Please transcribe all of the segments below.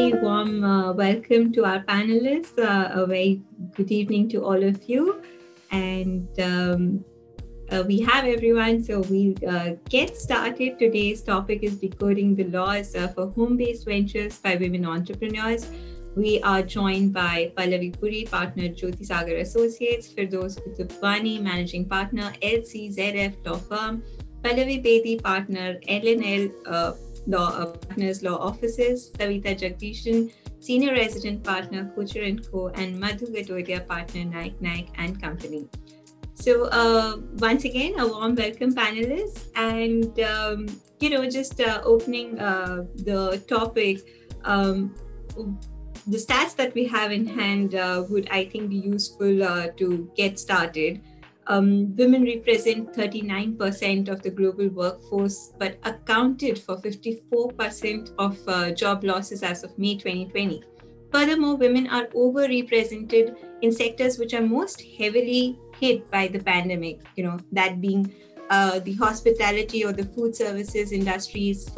very warm welcome to our panelists. A very good evening to all of you. And we have everyone, so we'll get started. Today's topic is decoding the laws for home-based ventures by women entrepreneurs. We are joined by Pallavi Puri, partner Jyoti Sagar Associates, Firdaus Kutubwani, managing partner LCZF Law Firm, Pallavi Bedi, partner LNL Partners Law Offices, Savita Jagdishan, senior resident partner Kucher & Co, and Madhu Gatodia, partner Naik and Company. So once again, a warm welcome, panelists, and just opening the topic. The stats that we have in hand would, I think, be useful to get started. Women represent 39% of the global workforce, but accounted for 54% of job losses as of May 2020. Furthermore, women are overrepresented in sectors which are most heavily hit by the pandemic, that being the hospitality or the food services industries,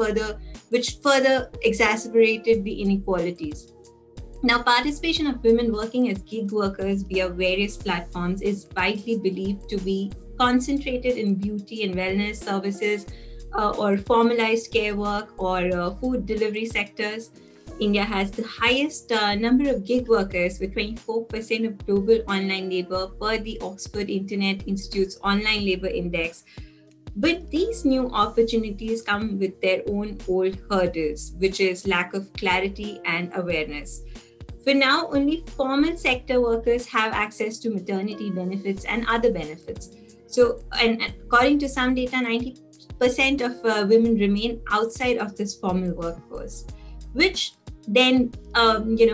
which further exacerbated the inequalities. Now, participation of women working as gig workers via various platforms is widely believed to be concentrated in beauty and wellness services or formalized care work or food delivery sectors. India has the highest number of gig workers with 24% of global online labor per the Oxford Internet Institute's Online Labor Index. But these new opportunities come with their own old hurdles, which is lack of clarity and awareness. For now, only formal sector workers have access to maternity benefits and other benefits. So, and according to some data, 90% of women remain outside of this formal workforce, which then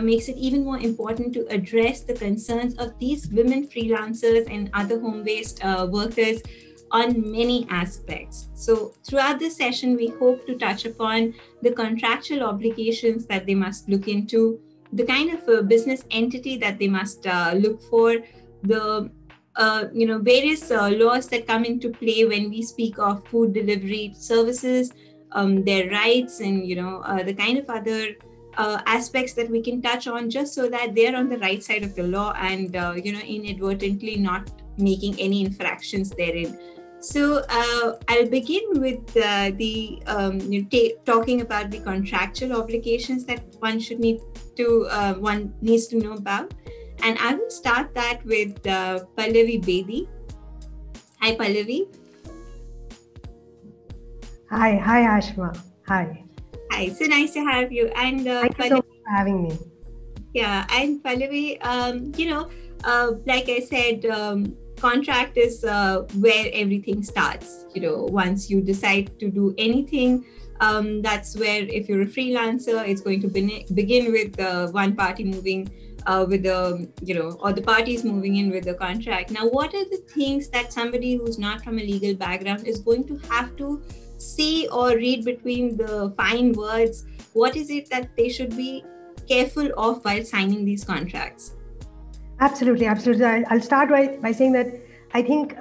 makes it even more important to address the concerns of these women freelancers and other home-based workers on many aspects. So throughout this session, we hope to touch upon the contractual obligations that they must look into, the kind of business entity that they must look for, the various laws that come into play when we speak of food delivery services, their rights, and the kind of other aspects that we can touch on, just so that they're on the right side of the law and inadvertently not making any infractions therein. So I'll begin with talking about the contractual obligations that one needs to know about, and I will start that with Pallavi Bedi. Hi, Pallavi. Hi, Ashma. Hi. Hi, so nice to have you. And thank you so much for having me. Yeah, and Pallavi, like I said, contract is where everything starts. Once you decide to do anything, that's where, if you're a freelancer, it's going to begin with one party moving with the, or the parties moving in with the contract. Now, what are the things that somebody who's not from a legal background is going to have to see or read between the fine words? What is it that they should be careful of while signing these contracts? Absolutely. I'll start by saying that I think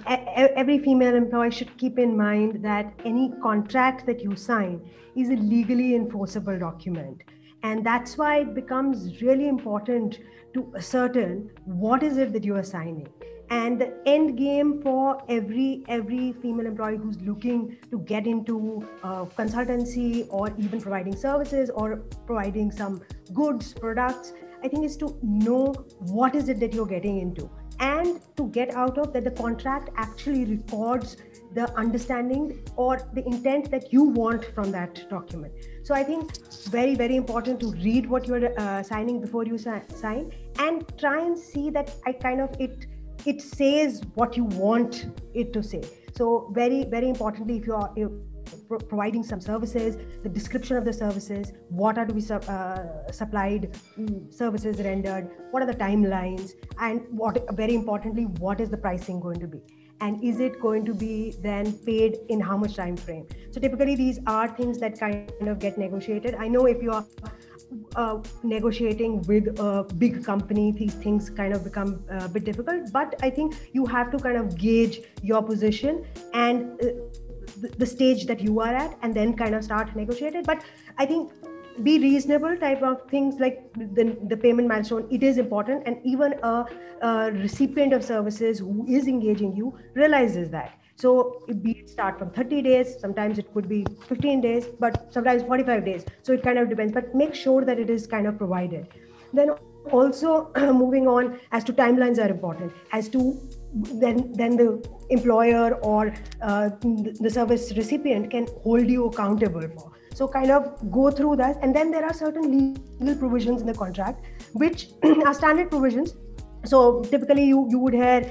every female employee should keep in mind that any contract that you sign is a legally enforceable document. And that's why it becomes really important to ascertain what is it that you are signing. And the end game for every female employee who's looking to get into consultancy or even providing services or providing some goods, products, I think is to know what is it that you're getting into, and to get out of that the contract actually records the understanding or the intent that you want from that document. So I think very, very important to read what you're signing before you sign, and try and see that it says what you want it to say. So very, very importantly, if you're providing some services, the description of the services, what are to be supplied, services rendered, what are the timelines, and very importantly, what is the pricing going to be? And is it going to be then paid in how much time frame? So typically these are things that kind of get negotiated. I know if you are negotiating with a big company, these things kind of become a bit difficult, but I think you have to kind of gauge your position and the stage that you are at, and then kind of start negotiating. But I think be reasonable type of things, like the payment milestone. It is important, and even a recipient of services who is engaging you realizes that. So be it start from 30 days, sometimes it could be 15 days, but sometimes 45 days. So it kind of depends, but make sure that it is kind of provided. Then also moving on, as to timelines are important, as to then the employer or the service recipient can hold you accountable for. So kind of go through that. And then there are certain legal provisions in the contract which are standard provisions. So typically you would hear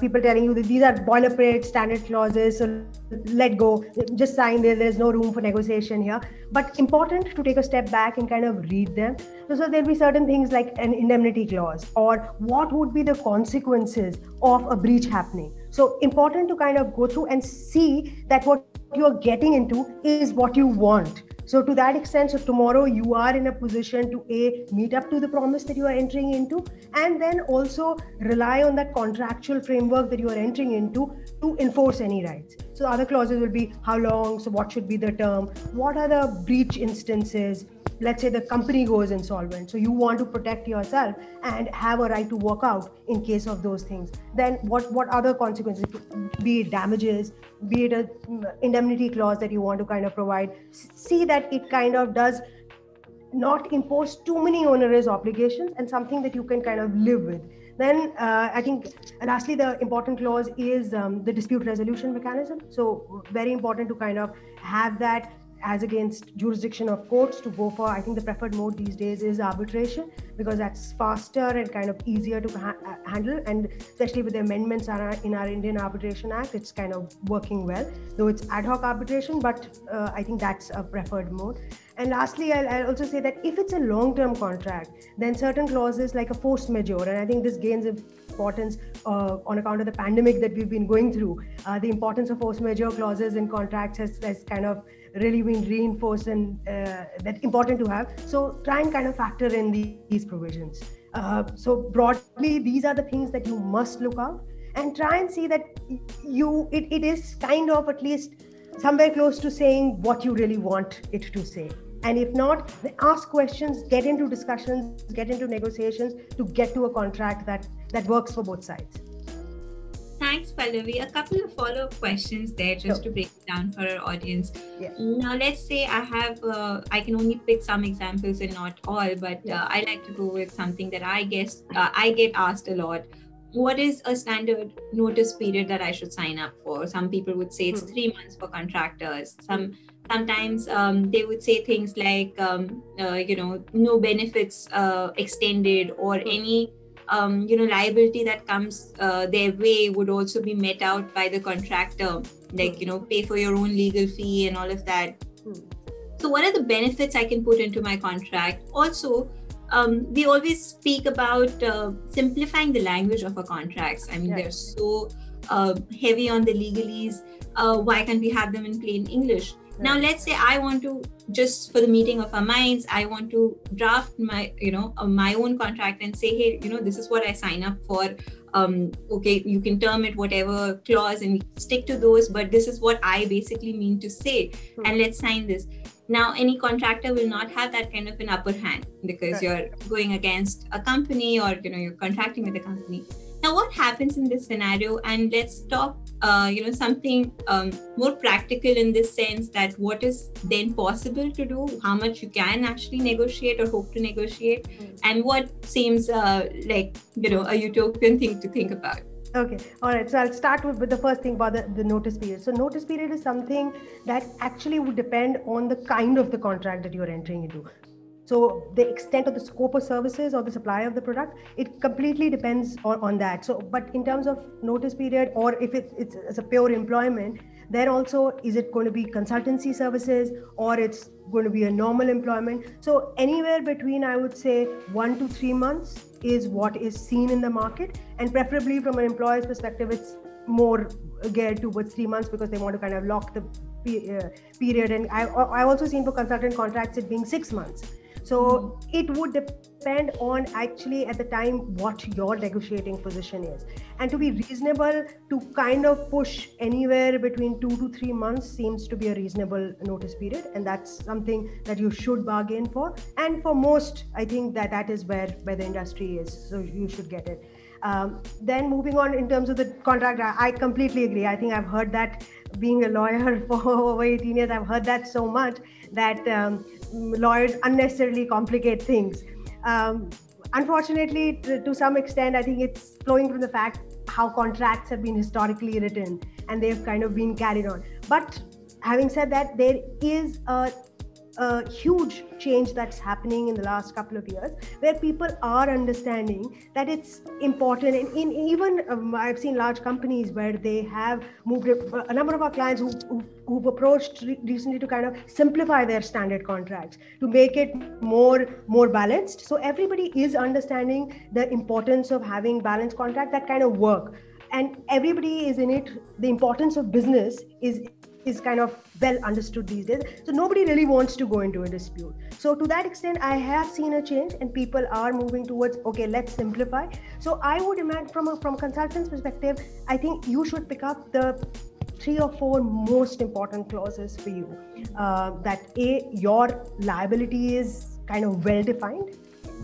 people telling you that these are boilerplate standard clauses, so let go, just sign there's no room for negotiation here. But important to take a step back and kind of read them. So there'll be certain things like an indemnity clause, or what would be the consequences of a breach happening. So important to kind of go through and see that what you're getting into is what you want. So to that extent, so tomorrow you are in a position to meet up to the promise that you are entering into, and then also rely on that contractual framework that you are entering into to enforce any rights. So other clauses will be how long, so what should be the term, what are the breach instances. Let's say the company goes insolvent, so you want to protect yourself and have a right to walk out in case of those things. Then what other consequences, be it damages, be it a indemnity clause that you want to kind of provide. See that it kind of does not impose too many onerous obligations, and something that you can kind of live with. Then I think lastly, the important clause is the dispute resolution mechanism. So very important to kind of have that as against jurisdiction of courts to go for. I think the preferred mode these days is arbitration, because that's faster and kind of easier to handle, and especially with the amendments in our Indian Arbitration Act, it's kind of working well, though it's ad hoc arbitration, but I think that's a preferred mode. And lastly, I'll also say that if it's a long-term contract, then certain clauses like a force majeure, and I think this gains importance on account of the pandemic that we've been going through. The importance of force majeure clauses in contracts has kind of really been reinforced, and that's important to have. So try and kind of factor in these provisions. So broadly, these are the things that you must look out, and try and see that it is kind of at least somewhere close to saying what you really want it to say. And if not, ask questions, get into discussions, get into negotiations to get to a contract that works for both sides. Thanks, Pallavi. A couple of follow-up questions there, just to break it down for our audience. Yeah. Now, let's say I can only pick some examples and not all, but I like to go with something that I guess I get asked a lot. What is a standard notice period that I should sign up for? Some people would say it's 3 months for contractors. Sometimes they would say things like, no benefits extended, or any liability that comes their way would also be met out by the contractor, like, pay for your own legal fee and all of that. So what are the benefits I can put into my contract? Also, we always speak about simplifying the language of our contracts. I mean, they're so heavy on the legalese. Why can't we have them in plain English? Now, let's say I want to, just for the meeting of our minds, I want to draft my own contract and say, hey, this is what I sign up for. Okay, you can term it whatever clause and stick to those, but this is what I basically mean to say, and let's sign this. Now, any contractor will not have that kind of an upper hand, because you're going against a company, or you're contracting with a company. Now, what happens in this scenario? And let's talk something more practical in this sense, that what is then possible to do, how much you can actually negotiate or hope to negotiate, and what seems like a utopian thing to think about. Okay, all right. So I'll start with the first thing about the notice period. So notice period is something that actually would depend on the kind of the contract that you're entering into. So the extent of the scope of services or the supply of the product, it completely depends on that. So, but in terms of notice period, or if it's a pure employment, then also, is it going to be consultancy services, or it's going to be a normal employment? So anywhere between, I would say, 1 to 3 months is what is seen in the market, and preferably from an employer's perspective, it's more geared towards 3 months, because they want to kind of lock the period. And I also seen for consultant contracts it being 6 months. So it would depend on actually at the time what your negotiating position is. And to be reasonable, to kind of push anywhere between 2 to 3 months seems to be a reasonable notice period. And that's something that you should bargain for. And for most, I think that is where the industry is. So you should get it. Then moving on in terms of the contract, I completely agree. I think I've heard that, being a lawyer for over 18 years, I've heard that so much that lawyers unnecessarily complicate things. Unfortunately, to some extent, I think it's flowing from the fact how contracts have been historically written and they've kind of been carried on. But having said that, there is a huge change that's happening in the last couple of years where people are understanding that it's important. And even I've seen large companies where they have moved, a number of our clients who've approached recently to kind of simplify their standard contracts to make it more balanced. So everybody is understanding the importance of having balanced contract that kind of work, and everybody is in it. The importance of business is kind of well understood these days. So nobody really wants to go into a dispute. So to that extent, I have seen a change and people are moving towards, okay, let's simplify. So I would imagine from a consultant's perspective, I think you should pick up the 3 or 4 most important clauses for you. That your liability is kind of well defined,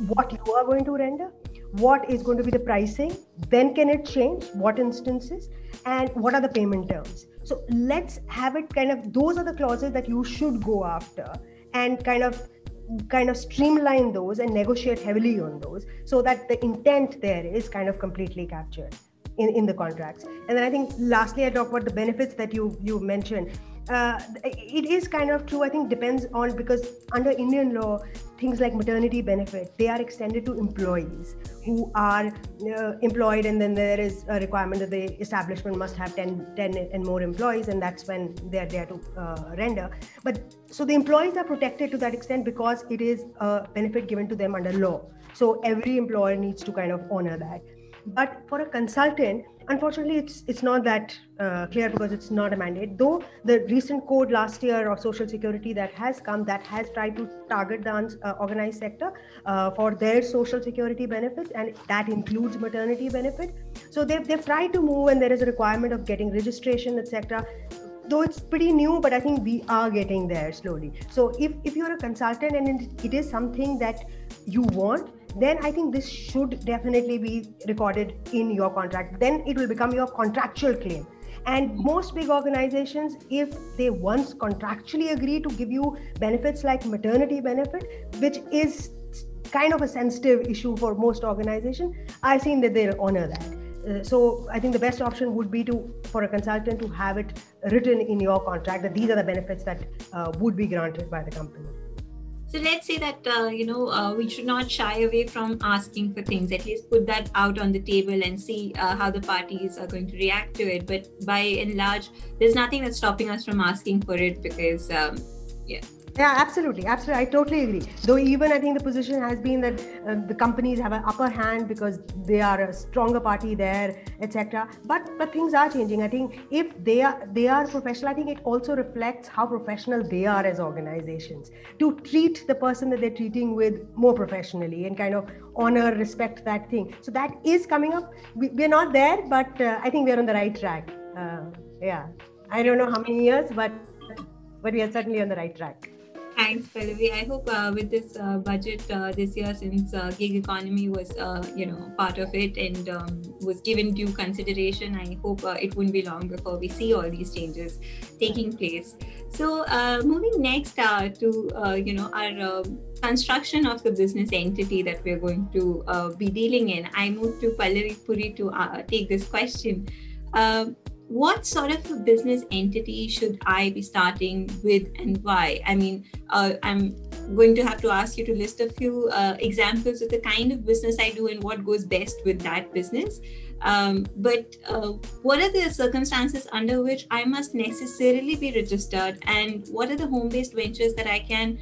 what you are going to render, what is going to be the pricing, when can it change, what instances, and what are the payment terms. So let's have it kind of, those are the clauses that you should go after and kind of streamline those and negotiate heavily on those so that the intent there is kind of completely captured in the contracts. And then I think lastly, I talk about the benefits that you mentioned. It is kind of true, I think depends on, because under Indian law, things like maternity benefit, they are extended to employees who are employed, and then there is a requirement that the establishment must have 10 and more employees, and that's when they're there to render. But so the employees are protected to that extent because it is a benefit given to them under law. So every employer needs to kind of honor that. But for a consultant, unfortunately, it's not that clear because it's not a mandate. Though the recent code last year of Social Security that has tried to target the organized sector for their Social Security benefits, and that includes maternity benefit. So they've tried to move, and there is a requirement of getting registration, etc. Though it's pretty new, but I think we are getting there slowly. So if you're a consultant and it is something that you want, then I think this should definitely be recorded in your contract. Then it will become your contractual claim. And most big organizations, if they once contractually agree to give you benefits like maternity benefit, which is kind of a sensitive issue for most organizations, I've seen that they'll honor that. So I think the best option would be for a consultant to have it written in your contract that these are the benefits that would be granted by the company. So let's say that, we should not shy away from asking for things, at least put that out on the table and see how the parties are going to react to it. But by and large, there's nothing that's stopping us from asking for it because, Yeah, absolutely. I totally agree. Though even I think the position has been that the companies have an upper hand because they are a stronger party there, etc. But things are changing. I think if they are professional, I think it also reflects how professional they are as organizations to treat the person that they're treating with more professionally and kind of honor, respect that thing. So that is coming up. We're not there, but I think we're on the right track. Yeah, I don't know how many years, but we are certainly on the right track. Thanks, Pallavi. I hope with this budget this year, since gig economy was, part of it and was given due consideration, I hope it wouldn't be long before we see all these changes taking place. So moving next to, our construction of the business entity that we're going to be dealing in, I move to Pallavi Puri to take this question. What sort of a business entity should I be starting with and why? I mean, I'm going to have to ask you to list a few examples of the kind of business I do and what goes best with that business. But what are the circumstances under which I must necessarily be registered, and what are the home-based ventures that I can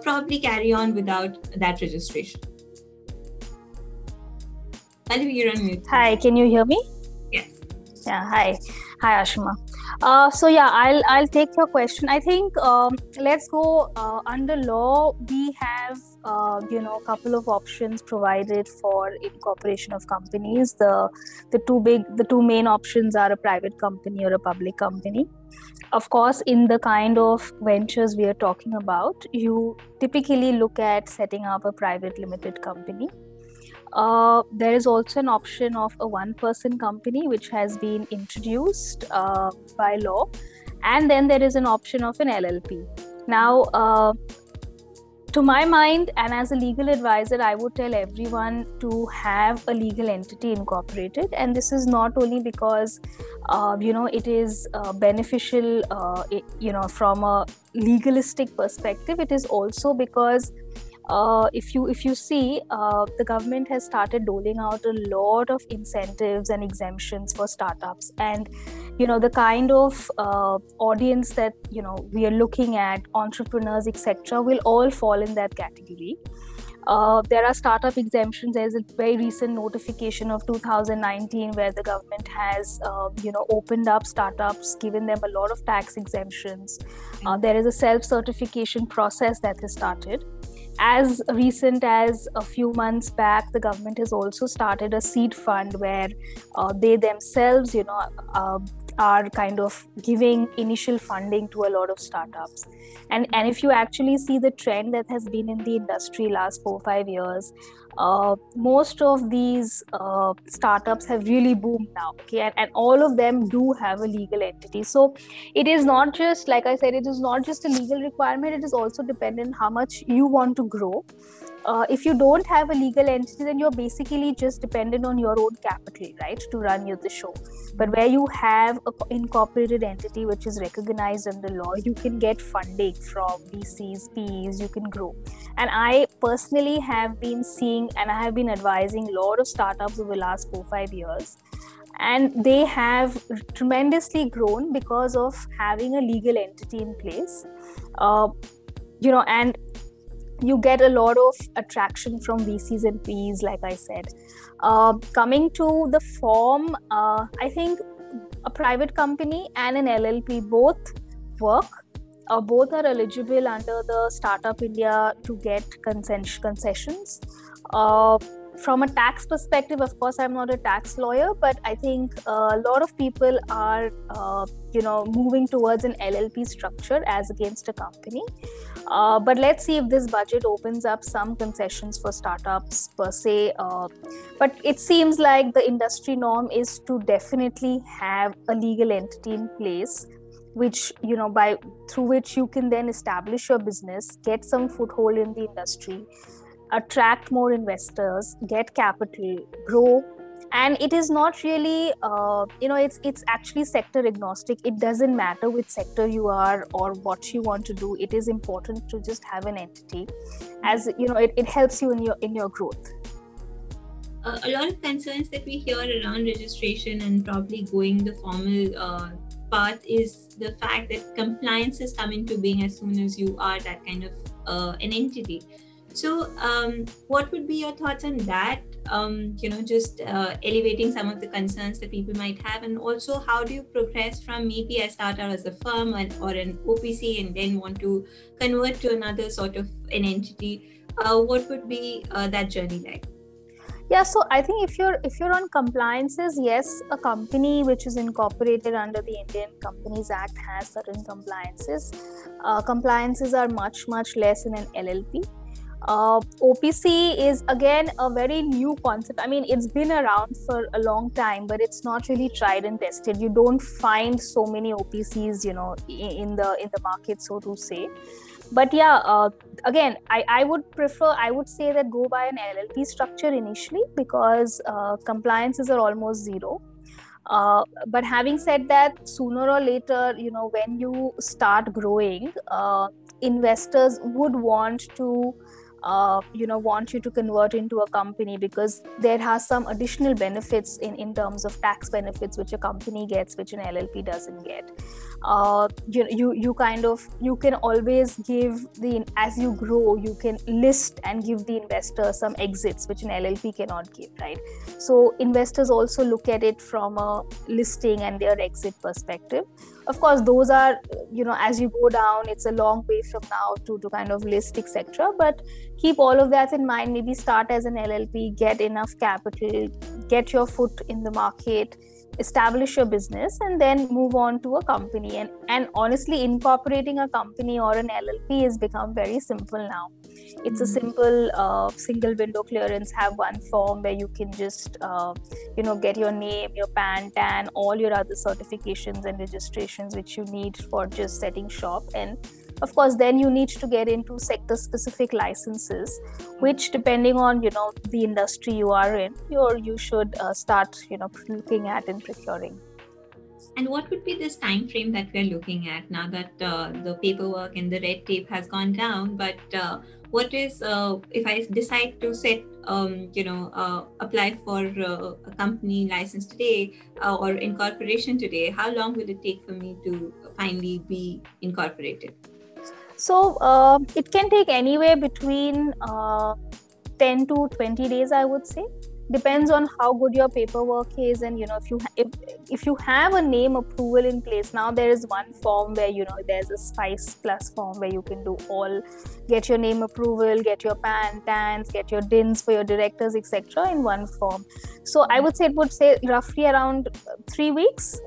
probably carry on without that registration? Pallavi, you're on mute. Hi, can you hear me? Yes. Yeah, hi. Hi, Ashima. So yeah, I'll take your question. I think let's go under law. We have a couple of options provided for incorporation of companies. The two main options are a private company or a public company. Of course, in the kind of ventures we are talking about, you typically look at setting up a private limited company. There is also an option of a one-person company which has been introduced by law, and then there is an option of an LLP. Now, to my mind, and as a legal advisor, I would tell everyone to have a legal entity incorporated, and this is not only because it is beneficial from a legalistic perspective. It is also because if you see, the government has started doling out a lot of incentives and exemptions for startups, and the kind of audience that we are looking at, entrepreneurs, etc., will all fall in that category. There are startup exemptions. There's a very recent notification of 2019 where the government has opened up startups, given them a lot of tax exemptions. There is a self-certification process that has started. As recent as a few months back, the government has also started a seed fund where they themselves are kind of giving initial funding to a lot of startups. And if you actually see the trend that has been in the industry last 4-5 years, most of these startups have really boomed now, okay, and all of them do have a legal entity. So it is not just, like I said, it is not just a legal requirement, it is also dependent how much you want to grow. If you don't have a legal entity, then you're basically just dependent on your own capital, right, to run the show. But where you have an incorporated entity which is recognized under law, you can get funding from VCs, PEs, you can grow. And I personally have been seeing, and I have been advising a lot of startups over the last 4-5 years, and they have tremendously grown because of having a legal entity in place. And you get a lot of attraction from VCs and PEs, like I said. Coming to the form, I think a private company and an LLP both work. Both are eligible under the Startup India to get concessions. From a tax perspective, of course, I'm not a tax lawyer, but I think a lot of people are, moving towards an LLP structure as against a company. But let's see if this budget opens up some concessions for startups per se. But it seems like the industry norm is to definitely have a legal entity in place, which through which you can then establish your business, get some foothold in the industry, attract more investors, get capital, grow. And it is not really it's actually sector agnostic. It doesn't matter which sector you are or what you want to do. It is important to just have an entity, as it helps you in your growth. A lot of concerns that we hear around registration and probably going the formal path is the fact that compliance is coming to being as soon as you are that kind of an entity. So what would be your thoughts on that? Just elevating some of the concerns that people might have, and also how do you progress from maybe I start out as a firm or an OPC and then want to convert to another sort of an entity? What would be that journey like? Yeah, so I think if you're on compliances, yes, a company which is incorporated under the Indian Companies Act has certain compliances. Compliances are much less in an LLP. OPC is again a very new concept. I mean, it's been around for a long time, but it's not really tried and tested. You don't find so many OPCs, in the market, so to say. But yeah, again, I would say that go by an LLP structure initially, because compliances are almost zero. But having said that, sooner or later, when you start growing, investors would want to want you to convert into a company, because there has some additional benefits in terms of tax benefits which a company gets, which an LLP doesn't get. You can always give as you grow, you can list and give the investor some exits which an LLP cannot give, right? So investors also look at it from a listing and their exit perspective. Of course, those are, as you go down, it's a long way from now to kind of list, etc. But keep all of that in mind. Maybe start as an LLP, get enough capital, get your foot in the market, establish your business, and then move on to a company. And honestly, incorporating a company or an LLP has become very simple now. It's a simple single window clearance, have one form where you can just get your name, your PAN, TAN, all your other certifications and registrations which you need for just setting shop. And of course, then you need to get into sector specific licenses, which depending on the industry you are in, you should start looking at and procuring. And what would be this time frame that we're looking at now that the paperwork and the red tape has gone down? But what is if I decide to apply for a company license today or incorporation today? How long will it take for me to finally be incorporated? So it can take anywhere between 10 to 20 days, I would say. Depends on how good your paperwork is, and if you have a name approval in place. Now there is one form where there's a Spice Plus form where you can do get your name approval, get your PAN, TANs, get your DINs for your directors, etc. in one form. So I would say it would say roughly around 3 weeks,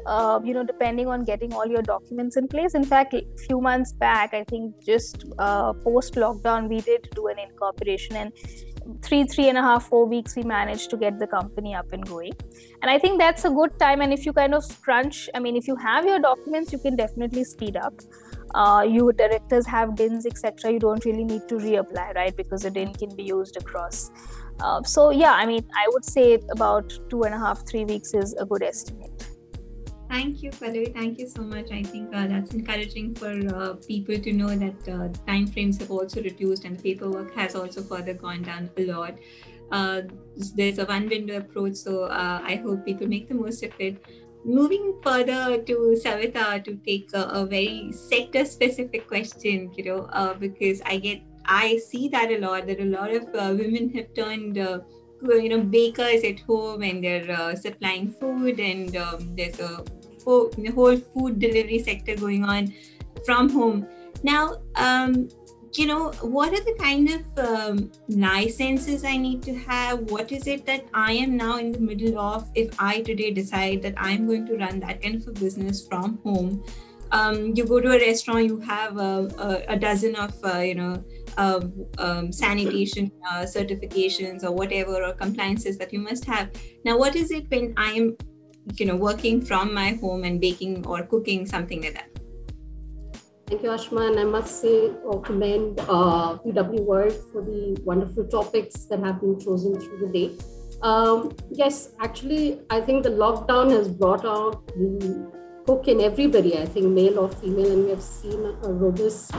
depending on getting all your documents in place. In fact, a few months back, I think just post lockdown, we did do an incorporation, and 3.5, 4 weeks we managed to get the company up and going. And I think that's a good time. And if you kind of crunch, if you have your documents, you can definitely speed up. You directors have DINs, etc. You don't really need to reapply, right? Because the DIN can be used across. I would say about 2.5, 3 weeks is a good estimate. Thank you, Pallavi. Thank you so much. I think that's encouraging for people to know that time frames have also reduced and the paperwork has also further gone down a lot. There's a one window approach, so I hope people make the most of it. Moving further to Savita to take a very sector specific question, because I see that a lot, that a lot of women have turned bakers at home, and they're supplying food, and there's a whole food delivery sector going on from home. Now, what are the kind of licenses I need to have? What is it that I am now in the middle of if I today decide that I'm going to run that kind of a business from home? You go to a restaurant, you have a dozen of sanitation certifications or whatever, or compliances that you must have. Now, what is it when I am working from my home and baking or cooking, something like that? Thank you, Ashma, and I must say or commend PW World for the wonderful topics that have been chosen through the day. Yes, actually, I think the lockdown has brought out the cook in everybody, I think male or female, and we have seen a robust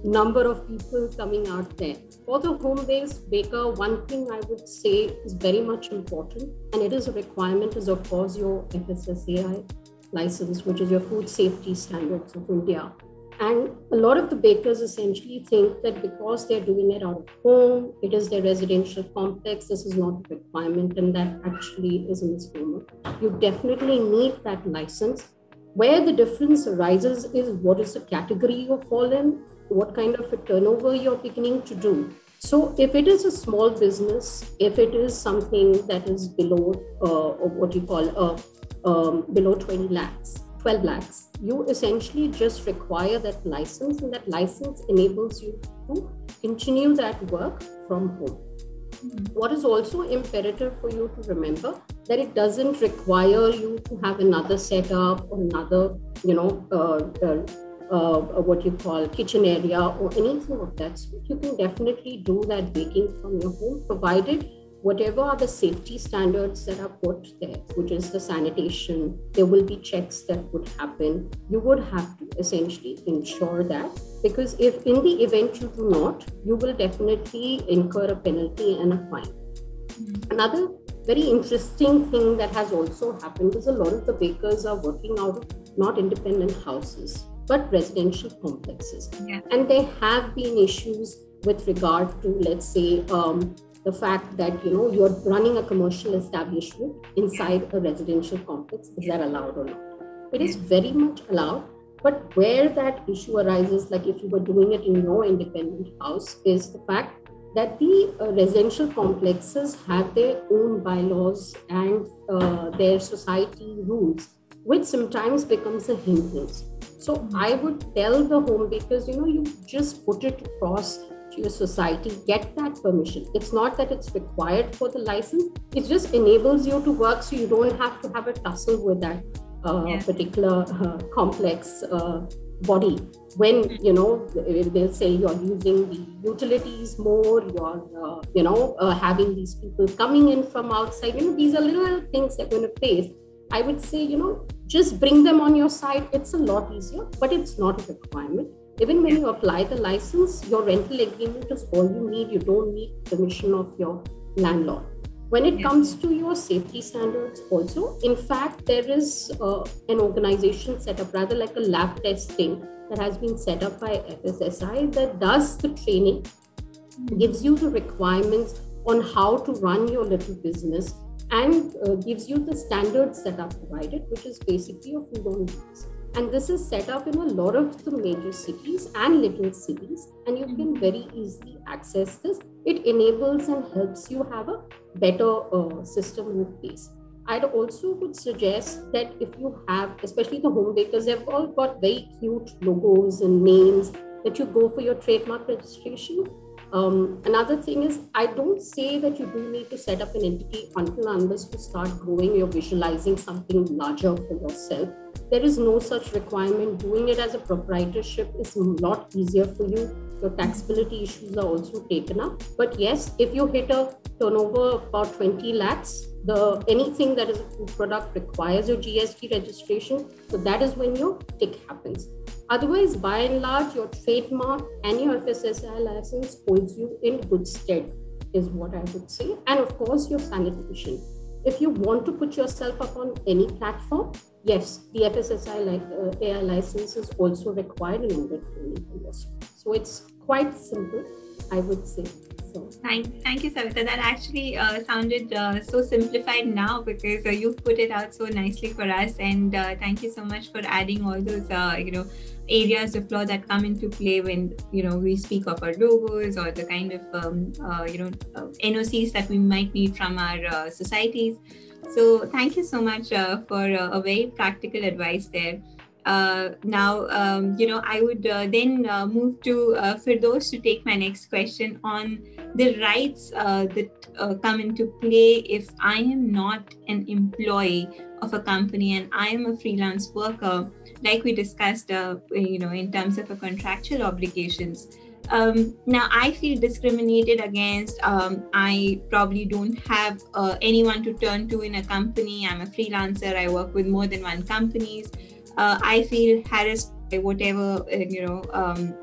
number of people coming out there. For the home-based baker, one thing I would say is very much important, and it is a requirement, is of course your FSSAI license, which is your Food Safety Standards of India. And a lot of the bakers essentially think that because they're doing it out of home, it is their residential complex, this is not a requirement, and that actually is a misnomer. You definitely need that license. Where the difference arises is what is the category you fall in, what kind of a turnover you're beginning to do. So if it is a small business, if it is something that is below below 12 lakhs, you essentially just require that license, and that license enables you to continue that work from home. What is also imperative for you to remember that it doesn't require you to have another setup or another, kitchen area or anything of that sort. You can definitely do that baking from your home, provided whatever are the safety standards that are put there, which is the sanitation, there will be checks that would happen. You would have to essentially ensure that because if in the event you do not, you will definitely incur a penalty and a fine. Another very interesting thing that has also happened is a lot of the bakers are working out of not independent houses, but residential complexes. And there have been issues with regard to, let's say, the fact that, you're running a commercial establishment inside a residential complex. Is that allowed or not? It is very much allowed. But where that issue arises, like if you were doing it in your independent house, is the fact that the residential complexes have their own bylaws and their society rules, which sometimes becomes a hindrance. So I would tell the home bakers, you just put it across to your society, get that permission. It's not that it's required for the license, it just enables you to work so you don't have to have a tussle with that particular complex body. When, they'll say you're using the utilities more, you're, having these people coming in from outside, these are little things that are going to face. I would say, just bring them on your side. It's a lot easier, but it's not a requirement. Even when you apply the license, your rental agreement is all you need. You don't need permission of your landlord. When it comes to your safety standards also, in fact, there is an organization set up, rather like a lab testing that has been set up by FSSAI that does the training, gives you the requirements on how to run your little business, and gives you the standards that are provided, which is basically a food on wheels. And this is set up in a lot of the major cities and little cities, and you can very easily access this. It enables and helps you have a better system in place. I'd also would suggest that if you have, especially the home bakers, they've all got very cute logos and names, that you go for your trademark registration. Another thing is, I don't say that you do need to set up an entity until unless you start growing, you're visualizing something larger for yourself. There is no such requirement. Doing it as a proprietorship is a lot easier for you. Your taxability issues are also taken up. But yes, if you hit a turnover of about 20 lakhs, anything that is a food product requires your GST registration. So that is when your tick happens. Otherwise, by and large, your trademark and your FSSAI license holds you in good stead, is what I would say. And of course, your sanitation. If you want to put yourself up on any platform, yes, the FSSAI AI license is also required in order to make industry. So it's quite simple, I would say. So Thank you, Savita. That actually sounded so simplified now, because you put it out so nicely for us. And thank you so much for adding all those, areas of law that come into play when, we speak of our logos or the kind of, NOCs that we might need from our societies. So thank you so much for a very practical advice there. Now, I would then move to Firdaus to take my next question on the rights that come into play if I am not an employee of a company and I am a freelance worker, like we discussed, in terms of a contractual obligations. Now, I feel discriminated against. I probably don't have anyone to turn to in a company. I'm a freelancer. I work with more than one companies. I feel harassed by whatever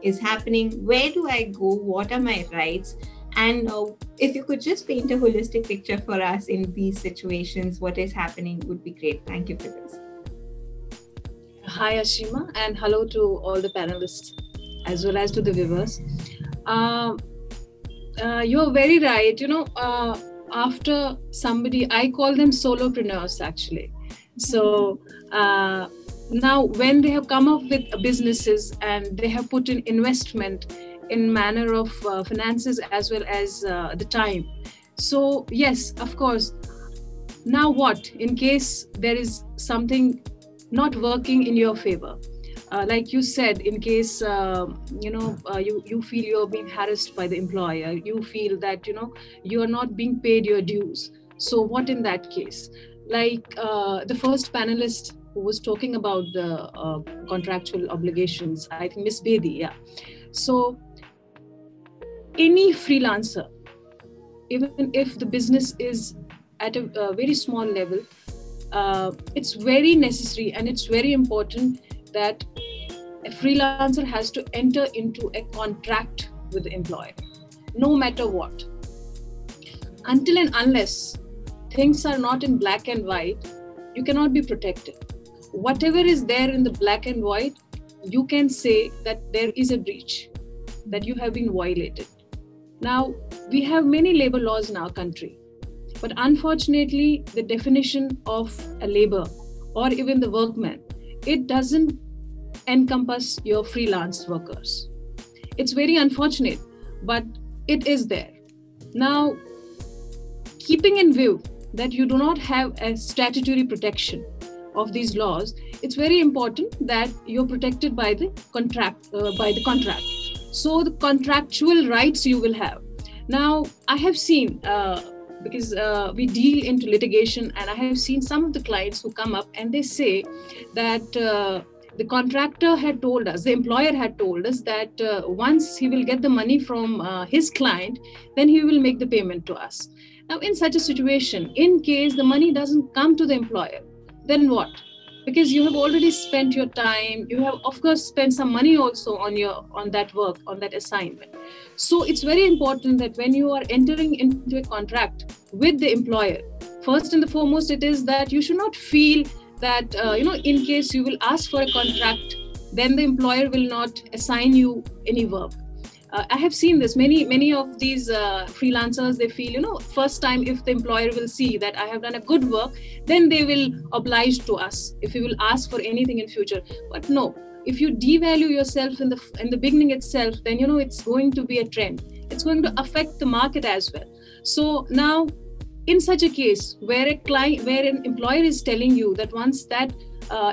is happening. Where do I go? What are my rights? And if you could just paint a holistic picture for us in these situations, what is happening would be great. Thank you for this. Hi, Ashima, and hello to all the panelists as well as to the viewers. You're very right. After somebody, I call them solopreneurs actually. So now when they have come up with businesses and they have put in investment in manner of finances as well as the time. So yes, of course. Now what? In case there is something not working in your favor, like you said, in case you feel you're being harassed by the employer, you feel that you are not being paid your dues. So what in that case? Like the first panelist who was talking about the contractual obligations, I think Ms. Bedi, yeah. So any freelancer, even if the business is at a very small level, it's very necessary and it's very important that a freelancer has to enter into a contract with the employer, no matter what. Until and unless things are not in black and white, you cannot be protected. Whatever is there in the black and white, you can say that there is a breach, that you have been violated. Now, we have many labor laws in our country, but unfortunately, the definition of a labor or even the workman, it doesn't encompass your freelance workers. It's very unfortunate, but it is there. Now, keeping in view that you do not have a statutory protection of these laws, it's very important that you're protected by the contract. So the contractual rights you will have. Now, I have seen, because we deal into litigation, and I have seen some of the clients who come up and they say that the contractor had told us, the employer had told us that once he will get the money from his client, then he will make the payment to us. Now, in such a situation, in case the money doesn't come to the employer, then what? Because you have already spent your time, you have of course spent some money also on that work, on that assignment. So it's very important that when you are entering into a contract with the employer, first and the foremost, it is that you should not feel that, in case you will ask for a contract, then the employer will not assign you any work. I have seen this, many of these freelancers, they feel, first time if the employer will see that I have done a good work, then they will oblige to us if we will ask for anything in future. But no, if you devalue yourself in the beginning itself, then, it's going to be a trend. It's going to affect the market as well. So now, in such a case where an employer is telling you that once that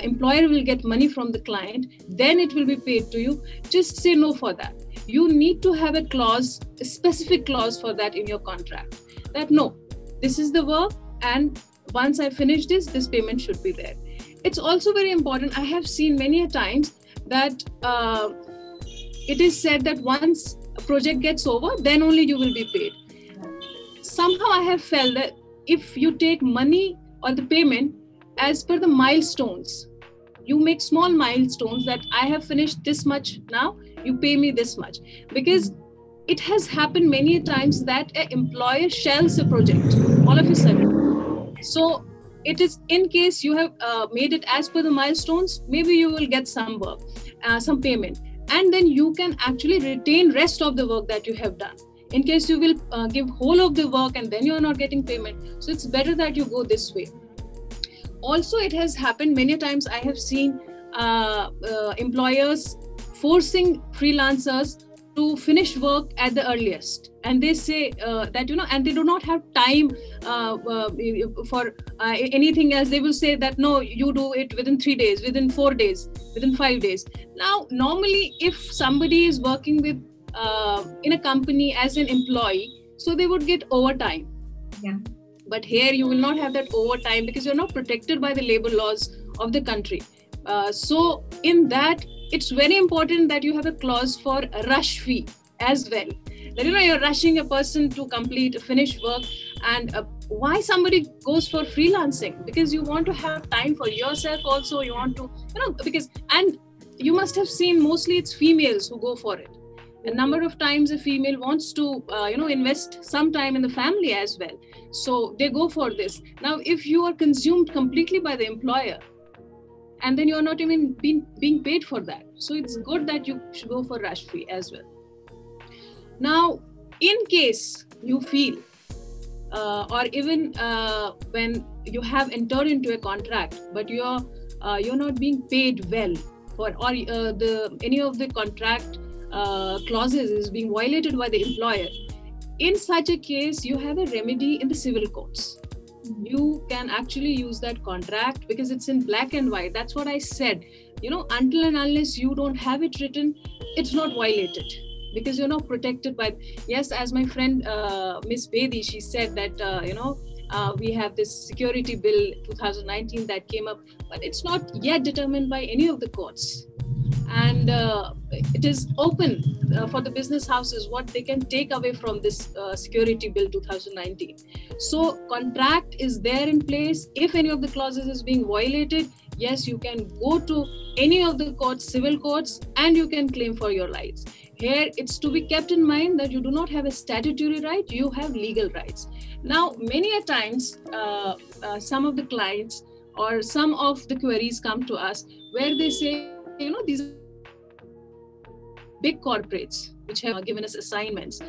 employer will get money from the client, then it will be paid to you, just say no for that. You need to have a specific clause for that in your contract. That no, this is the work, and once I finish this payment should be there. It's also very important. I have seen many a times that it is said that once a project gets over, then only you will be paid. Somehow I have felt that if you take money or the payment as per the milestones, you make small milestones that I have finished this much now, you pay me this much. Because it has happened many times that an employer shells a project all of a sudden. So it is in case you have made it as per the milestones, maybe you will get some work, some payment, and then you can actually retain rest of the work that you have done. In case you will give whole of the work and then you are not getting payment. So it's better that you go this way. Also, it has happened many times. I have seen employers forcing freelancers to finish work at the earliest, and they say that and they do not have time for anything else. They will say that no, you do it within 3 days, within 4 days, within 5 days. Now, normally, if somebody is working with in a company as an employee, so they would get overtime. Yeah. But here you will not have that overtime because you're not protected by the labor laws of the country. So in that, it's very important that you have a clause for a rush fee as well. That you're rushing a person to finish work. And why somebody goes for freelancing? Because you want to have time for yourself also. You want to, and you must have seen mostly it's females who go for it. A number of times a female wants to, invest some time in the family as well. So they go for this. Now, if you are consumed completely by the employer, and then you're not even being paid for that. So it's good that you should go for rush fee as well. Now, in case you feel, or even when you have entered into a contract, but you're not being paid well for, or any of the contract clauses is being violated by the employer, in such a case, you have a remedy in the civil courts. You can actually use that contract because it's in black and white. That's what I said. Until and unless you don't have it written, it's not violated because you're not protected by. Yes, as my friend Miss Bedi, she said that we have this security bill 2019 that came up, but it's not yet determined by any of the courts. And it is open for the business houses what they can take away from this security bill 2019. So contract is there in place. If any of the clauses is being violated, yes, you can go to any of the courts, civil courts, and you can claim for your rights. Here, it's to be kept in mind that you do not have a statutory right, you have legal rights. Now, many a times, some of the clients or some of the queries come to us where they say, these big corporates which have given us assignments,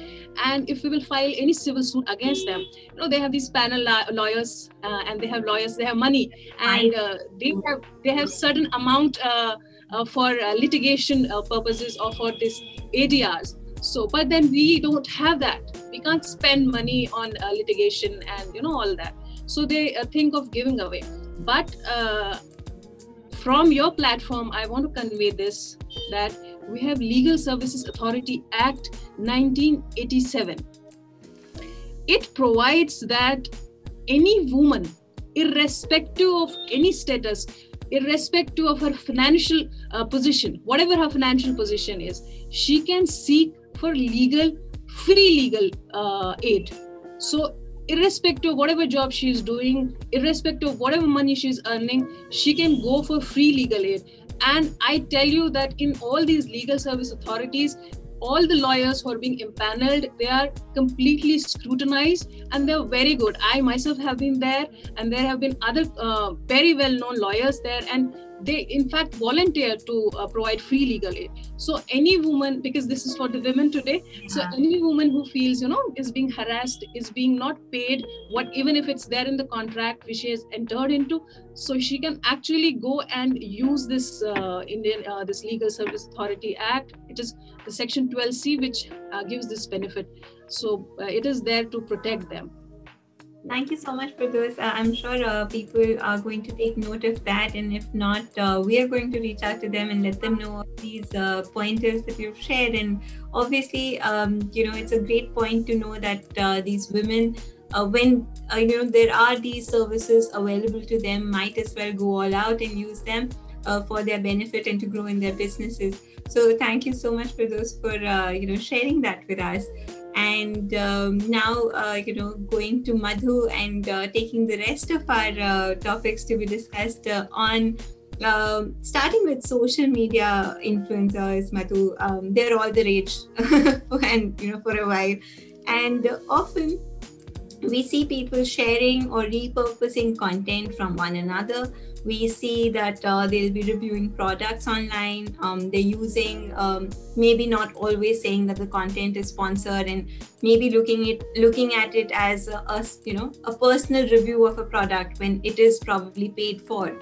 and if we will file any civil suit against them, they have these panel lawyers, and they have lawyers, they have money, and they have certain amount for litigation purposes or for this ADRs. So, but then we don't have that. We can't spend money on litigation and all that. So they think of giving away. But from your platform, I want to convey this, that we have Legal Services Authority Act 1987. It provides that any woman, irrespective of any status, irrespective of her financial position, whatever her financial position is, she can seek for free legal aid. So irrespective of whatever job she is doing, irrespective of whatever money she is earning, she can go for free legal aid. And I tell you that in all these legal service authorities, all the lawyers who are being impaneled, they are completely scrutinized and they're very good. I myself have been there, and there have been other very well-known lawyers there, and they in fact volunteer to provide free legal aid. So any woman, because this is for the women today, so any woman who feels is being harassed, is being not paid even if it's there in the contract which she has entered into, so she can actually go and use this this Legal Service Authority Act. It is the section 12C which gives this benefit. So it is there to protect them. Thank you so much for those. I'm sure people are going to take note of that, and if not, we are going to reach out to them and let them know of these pointers that you've shared. And obviously, it's a great point to know that these women, when there are these services available to them, might as well go all out and use them for their benefit and to grow in their businesses. So thank you so much for those, for sharing that with us. And now, going to Madhu and taking the rest of our topics to be discussed on starting with social media influencers, Madhu. They're all the rage and for a while. And often we see people sharing or repurposing content from one another. We see that they'll be reviewing products online. They're using, maybe not always saying that the content is sponsored, and maybe looking at it as a personal review of a product when it is probably paid for.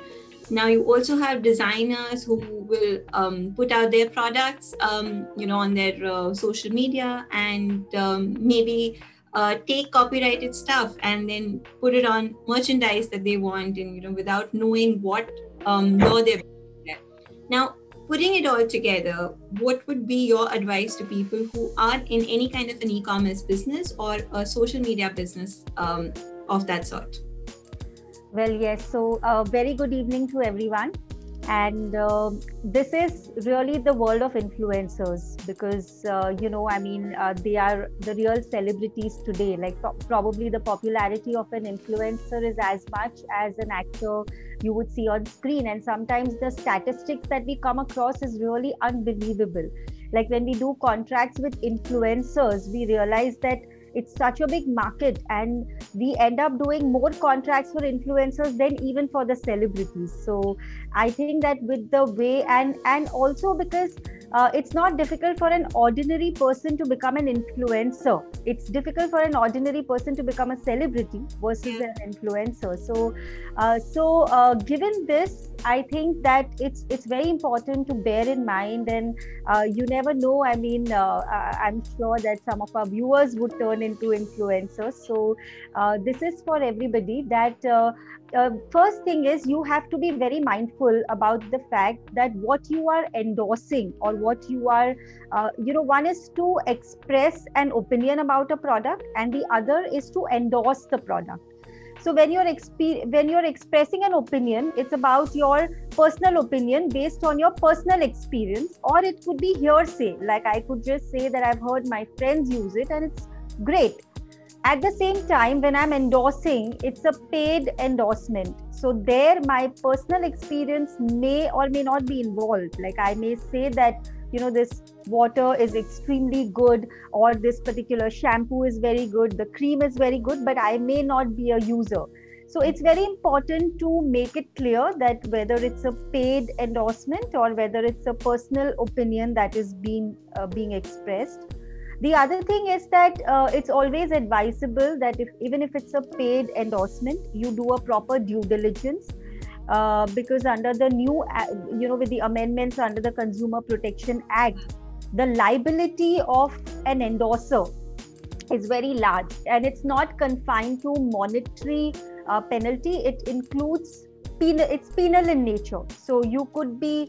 Now you also have designers who will put out their products, on their social media, and maybe take copyrighted stuff and then put it on merchandise that they want, and without knowing what law they're. Now, putting it all together, what would be your advice to people who are in any kind of an e-commerce business or a social media business of that sort? Well, yes. So, very good evening to everyone. And this is really the world of influencers, because they are the real celebrities today. Like probably the popularity of an influencer is as much as an actor you would see on screen, and sometimes the statistics that we come across is really unbelievable. Like when we do contracts with influencers, we realize that it's such a big market, and we end up doing more contracts for influencers than even for the celebrities. So I think that with the way, and also because it's not difficult for an ordinary person to become an influencer. It's difficult for an ordinary person to become a celebrity versus an influencer. So given this, I think that it's very important to bear in mind, and you never know. I mean, I'm sure that some of our viewers would turn into influencers. So this is for everybody. That first thing is, you have to be very mindful about the fact that what you are endorsing, or what you are, one is to express an opinion about a product, and the other is to endorse the product. So when you're expressing an opinion, it's about your personal opinion based on your personal experience, or it could be hearsay. Like I could just say that I've heard my friends use it and it's great. At the same time, when I'm endorsing, it's a paid endorsement. So there, my personal experience may or may not be involved. Like I may say that, this water is extremely good, or this particular shampoo is very good, the cream is very good, but I may not be a user. So it's very important to make it clear that whether it's a paid endorsement or whether it's a personal opinion that is being expressed. The other thing is that it's always advisable that even if it's a paid endorsement, you do a proper due diligence, because under the new, with the amendments under the Consumer Protection Act, the liability of an endorser is very large, and it's not confined to monetary penalty. It includes it's penal in nature. So you could be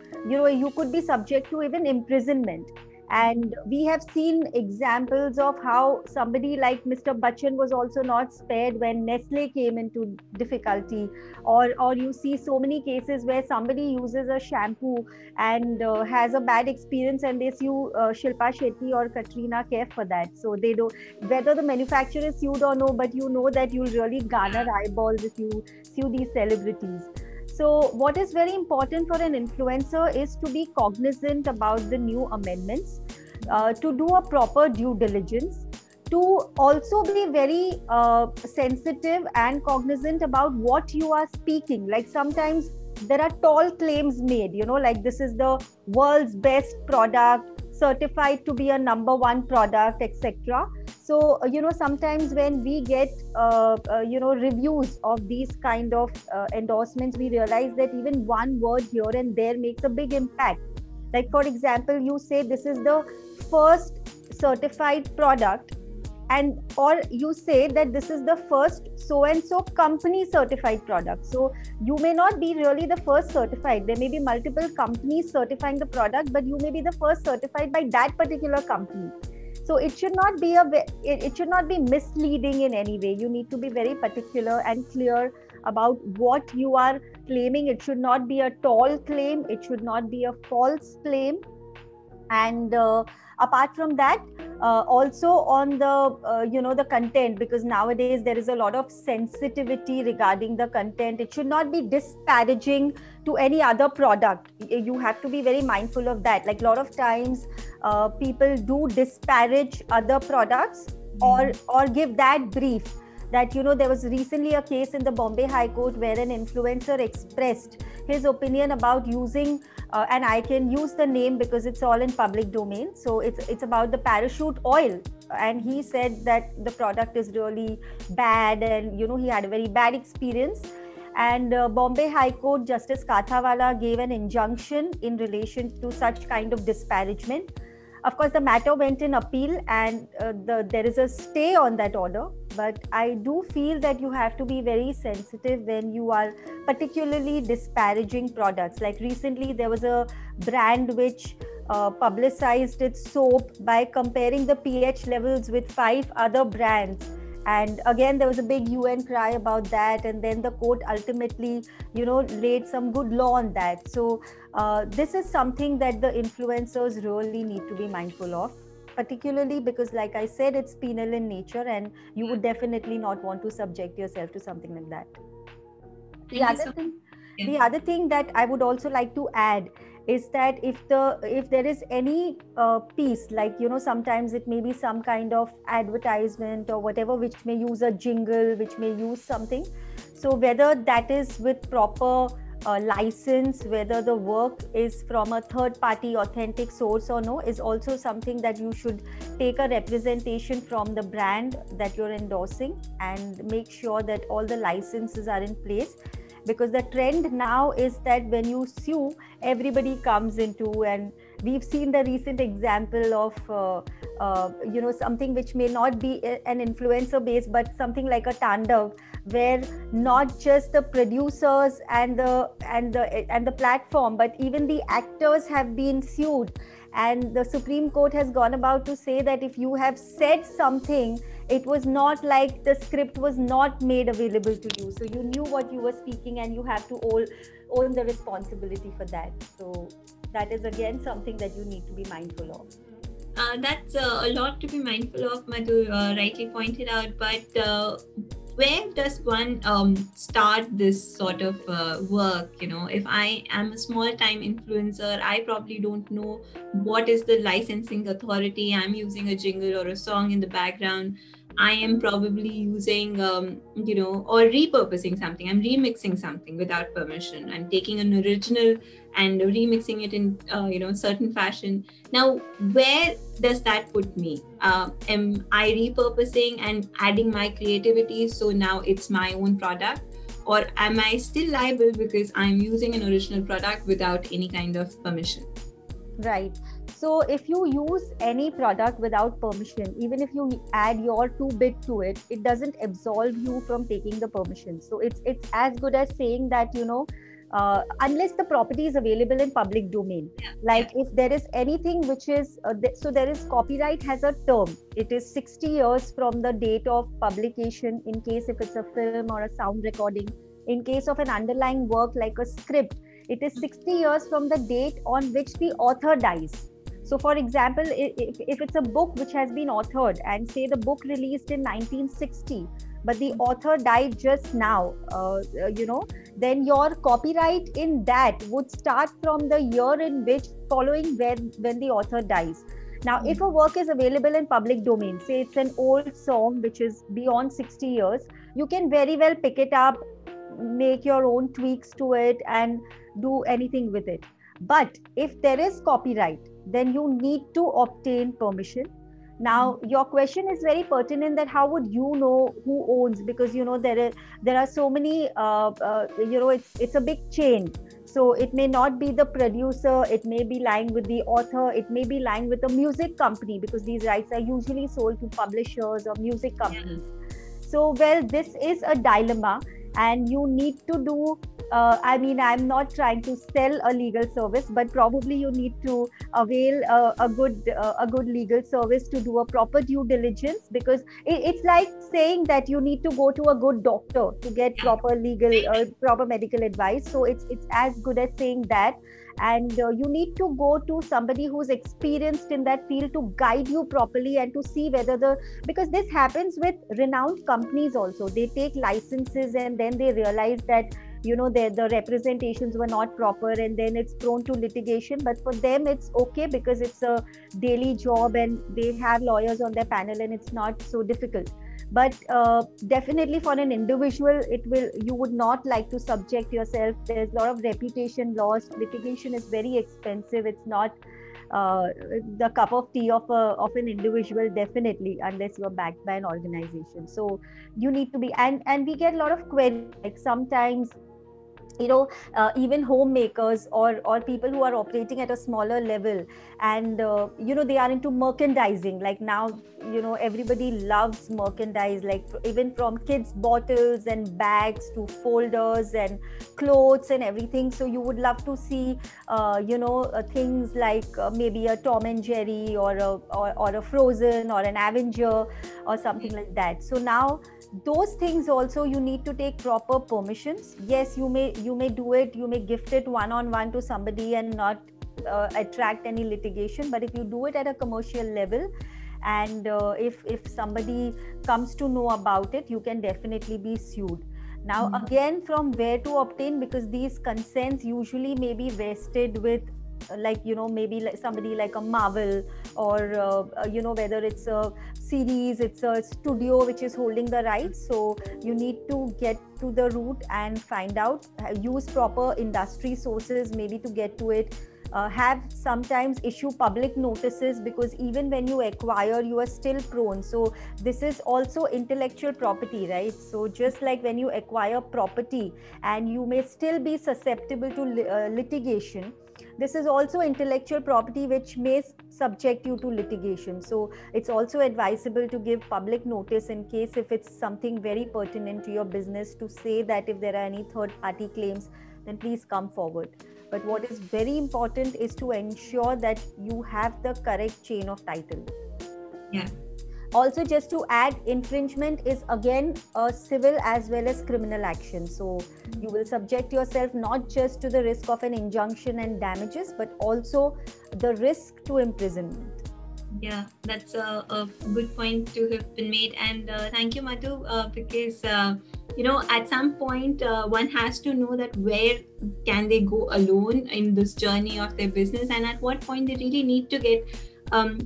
subject to even imprisonment. And we have seen examples of how somebody like Mr. Bachchan was also not spared when Nestle came into difficulty, or you see so many cases where somebody uses a shampoo and has a bad experience, and they sue Shilpa Shetty or Katrina Kaif for that. So they don't, whether the manufacturer is sued or no, but you know that you'll really garner eyeballs if you sue these celebrities. So what is very important for an influencer is to be cognizant about the new amendments, to do a proper due diligence, to also be very sensitive and cognizant about what you are speaking. Like sometimes there are tall claims made, like this is the world's best product, certified to be a #1 product, etc. So, sometimes when we get, reviews of these kind of endorsements, we realize that even one word here and there makes a big impact. Like, for example, you say this is the first certified product, or you say that this is the first so-and-so company certified product. So you may not be really the first certified. There may be multiple companies certifying the product, but you may be the first certified by that particular company. So it should not be misleading in any way. You need to be very particular and clear about what you are claiming. It should not be a tall claim. It should not be a false claim. And apart from that, also on the the content, because nowadays there is a lot of sensitivity regarding the content. It should not be disparaging to any other product. You have to be very mindful of that. Like a lot of times people do disparage other products, or give that brief that there was recently a case in the Bombay High Court where an influencer expressed his opinion about using and I can use the name because it's all in public domain. So it's about the parachute oil, and he said that the product is really bad, and he had a very bad experience. And Bombay High Court Justice Kathawala gave an injunction in relation to such kind of disparagement. Of course, the matter went in appeal, and there is a stay on that order. But I do feel that you have to be very sensitive when you are particularly disparaging products. Like recently, there was a brand which publicized its soap by comparing the pH levels with 5 other brands. And again, there was a big UN cry about that. And then the court ultimately, laid some good law on that. So this is something that the influencers really need to be mindful of, particularly because, like I said, it's penal in nature, and you would definitely not want to subject yourself to something like that. The other thing that I would also like to add is that if there is any piece, like sometimes it may be some kind of advertisement or whatever, which may use a jingle, which may use something. So whether that is with proper license, whether the work is from a third-party authentic source or no, is also something that you should take a representation from the brand that you're endorsing and make sure that all the licenses are in place. Because the trend now is that when you sue, everybody comes into, and we've seen the recent example of something which may not be an influencer base, but something like a Tandav, where not just the producers and the platform, but even the actors have been sued. And the Supreme Court has gone about to say that if you have said something, it was not like the script was not made available to you. So you knew what you were speaking, and you have to own the responsibility for that. So that is again something that you need to be mindful of. That's a lot to be mindful of, Madhu rightly pointed out. But where does one start this sort of work? If I am a small-time influencer, I probably don't know what is the licensing authority. I'm using a jingle or a song in the background. I am probably using, or repurposing something. I'm remixing something without permission. I'm taking an original and remixing it in, certain fashion. Now, where does that put me? Am I repurposing and adding my creativity? So now it's my own product? Or am I still liable because I'm using an original product without any kind of permission? Right. So if you use any product without permission, even if you add your 2 bit to it, it doesn't absolve you from taking the permission. So it's as good as saying that, unless the property is available in public domain. Like if there is anything which is, so there is copyright has a term. It is 60 years from the date of publication in case if it's a film or a sound recording. In case of an underlying work like a script, it is 60 years from the date on which the author dies. So for example, if it's a book which has been authored and say the book released in 1960, but the author died just now, then your copyright in that would start from the year in which following when the author dies. Now, if a work is available in public domain, say it's an old song which is beyond 60 years, you can very well pick it up, make your own tweaks to it and do anything with it. But if there is copyright, then you need to obtain permission. Now, your question is very pertinent that how would you know who owns? Because, there are so many, it's a big chain. So it may not be the producer, it may be lying with the author, it may be lying with a music company because these rights are usually sold to publishers or music companies. So, well, this is a dilemma and you need to do I'm not trying to sell a legal service, but probably you need to avail a good legal service to do a proper due diligence, because it's like saying that you need to go to a good doctor to get proper medical advice. So it's as good as saying that. And you need to go to somebody who's experienced in that field to guide you properly and to see whether because this happens with renowned companies also. They take licenses and then they realize that the representations were not proper, and then it's prone to litigation. But for them it's okay because it's a daily job and they have lawyers on their panel and it's not so difficult. But definitely for an individual, you would not like to subject yourself. There's a lot of reputation loss. Litigation is very expensive. It's not the cup of tea of an individual, definitely, unless you're backed by an organization. So you need to be, and we get a lot of queries, like sometimes even homemakers or people who are operating at a smaller level, and they are into merchandising. Like now, everybody loves merchandise, like even from kids' bottles and bags to folders and clothes and everything. So you would love to see things like maybe a Tom and Jerry or a Frozen or an Avenger or something like that. So now those things also you need to take proper permissions. Yes, you may do it, you may gift it one-on-one to somebody and not attract any litigation. But if you do it at a commercial level, and if somebody comes to know about it, you can definitely be sued. Now again, from where to obtain, because these consents usually may be vested with maybe like somebody like a Marvel or whether it's a series, it's a studio which is holding the rights. So you need to get to the root and find out, use proper industry sources maybe to get to it. Have sometimes issue public notices, because even when you acquire, you are still prone. So this is also intellectual property, right? So just like when you acquire property and you may still be susceptible to litigation, this is also intellectual property which may subject you to litigation. So it's also advisable to give public notice in case if it's something very pertinent to your business, to say that if there are any third party claims, then please come forward. But what is very important is to ensure that you have the correct chain of title. Yeah. Also, just to add, infringement is again a civil as well as criminal action. So you will subject yourself not just to the risk of an injunction and damages, but also the risk to imprisonment. Yeah, that's a good point to have been made. And thank you, Madhu, because, at some point, one has to know that where can they go alone in this journey of their business, and at what point they really need to get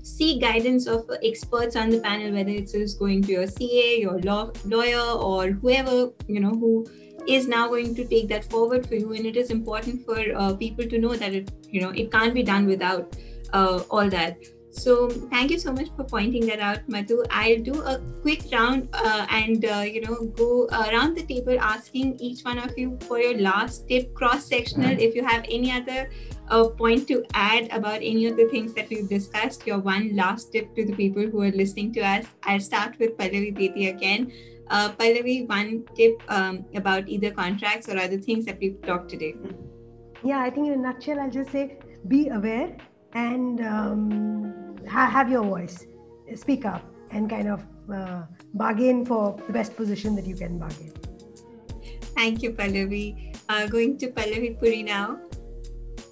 seek guidance of experts on the panel, whether it's just going to your CA, your lawyer, or whoever, who is now going to take that forward for you. And it is important for people to know that it can't be done without all that. So thank you so much for pointing that out, Madhu. I'll do a quick round and go around the table asking each one of you for your last tip, cross-sectional. If you have any other point to add about any of the things that we've discussed, your one last tip to the people who are listening to us. I'll start with Pallavi Bedi again. Pallavi, one tip about either contracts or other things that we've talked today. Yeah, I think in a nutshell, I'll just say be aware and have your voice, speak up, and kind of bargain for the best position that you can bargain. Thank you, Pallavi. Going to Pallavi Puri now.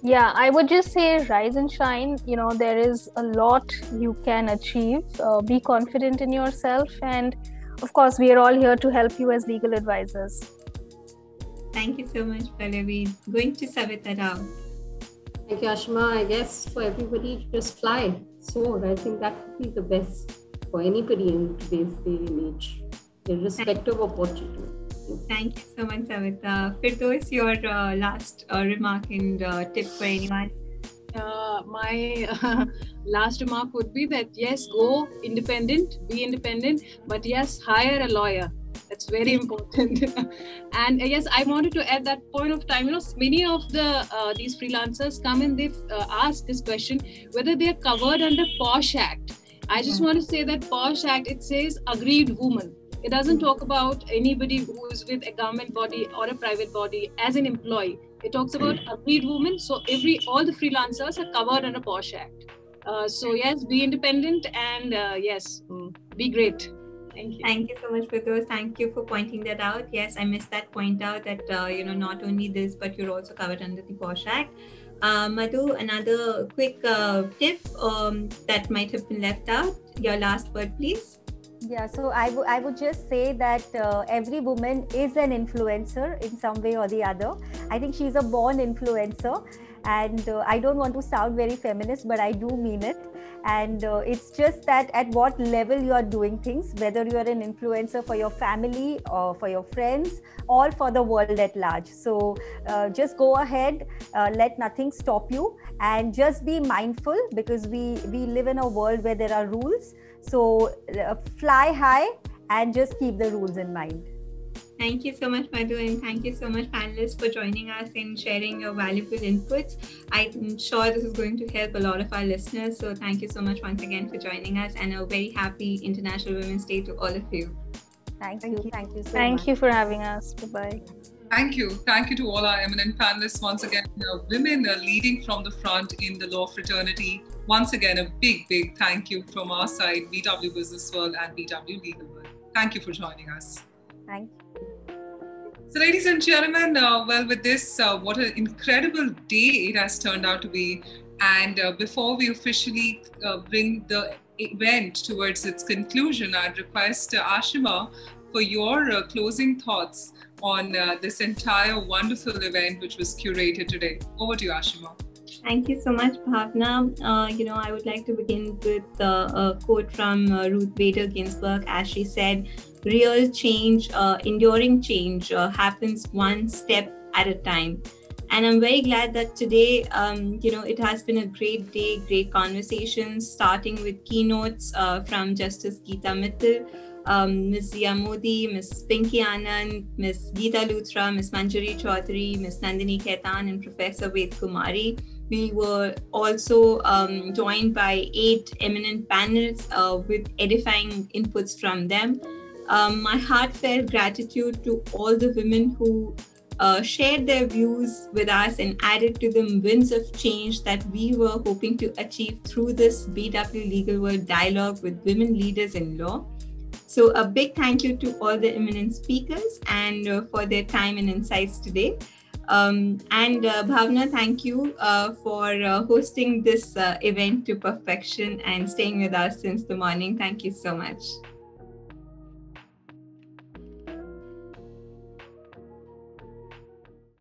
Yeah, I would just say rise and shine. There is a lot you can achieve. Be confident in yourself, and of course, we are all here to help you as legal advisors. Thank you so much, Pallavi. Going to Savita Rao. Thank you, Ashma. I guess for everybody, just fly, soar. I think that would be the best for anybody in today's day and age, irrespective of what you do. Thank you so much, Savita. Firdaus, your last remark and tip for anyone? My last remark would be that yes, go independent, be independent, but yes, hire a lawyer. That's very important. And yes, I wanted to add that point of time. Many of these freelancers come and they ask this question whether they are covered under POSH Act. I just want to say that POSH Act, it says aggrieved woman. It doesn't talk about anybody who is with a government body or a private body as an employee. It talks about aggrieved women. So all the freelancers are covered under POSH Act. So yes, be independent and yes, be great. Thank you. Thank you so much, Firdaus. Thank you for pointing that out. Yes, I missed that point out that, not only this, but you're also covered under the POSH Act. Madhu, another quick tip that might have been left out. Your last word, please. Yeah, so I would just say that every woman is an influencer in some way or the other. I think she's a born influencer, and I don't want to sound very feminist, but I do mean it. And it's just that at what level you are doing things, whether you are an influencer for your family or for your friends or for the world at large. So just go ahead, let nothing stop you, and just be mindful, because we live in a world where there are rules. So fly high and just keep the rules in mind. Thank you so much, Madhu, and thank you so much, panelists, for joining us and sharing your valuable inputs. I'm sure this is going to help a lot of our listeners. So thank you so much once again for joining us, and a very happy International Women's Day to all of you. Thank you so much. Thank you for having us. Bye-bye. Thank you. Thank you to all our eminent panelists. Once again, women are leading from the front in the law fraternity. Once again, a big, big thank you from our side, BW Business World and BW Legal World. Thank you for joining us. Thank you. So, ladies and gentlemen, with this, what an incredible day it has turned out to be. And before we officially bring the event towards its conclusion, I'd request Ashima for your closing thoughts on this entire wonderful event which was curated today. Over to you, Ashima. Thank you so much, Bhavna. I would like to begin with a quote from Ruth Bader Ginsburg, as she said, real change, enduring change happens one step at a time. And I'm very glad that today, it has been a great day, great conversations, starting with keynotes from Justice Geeta Mittal, Ms. Zia Modi, Ms. Pinky Anand, Ms. Geeta Luthra, Ms. Manjari Chaudhary, Ms. Nandini Khaitan, and Professor Ved Kumari. We were also joined by 8 eminent panels with edifying inputs from them. My heartfelt gratitude to all the women who shared their views with us and added to the winds of change that we were hoping to achieve through this BW Legal World dialogue with women leaders in law. So a big thank you to all the eminent speakers and for their time and insights today. And Bhavna, thank you for hosting this event to perfection and staying with us since the morning. Thank you so much.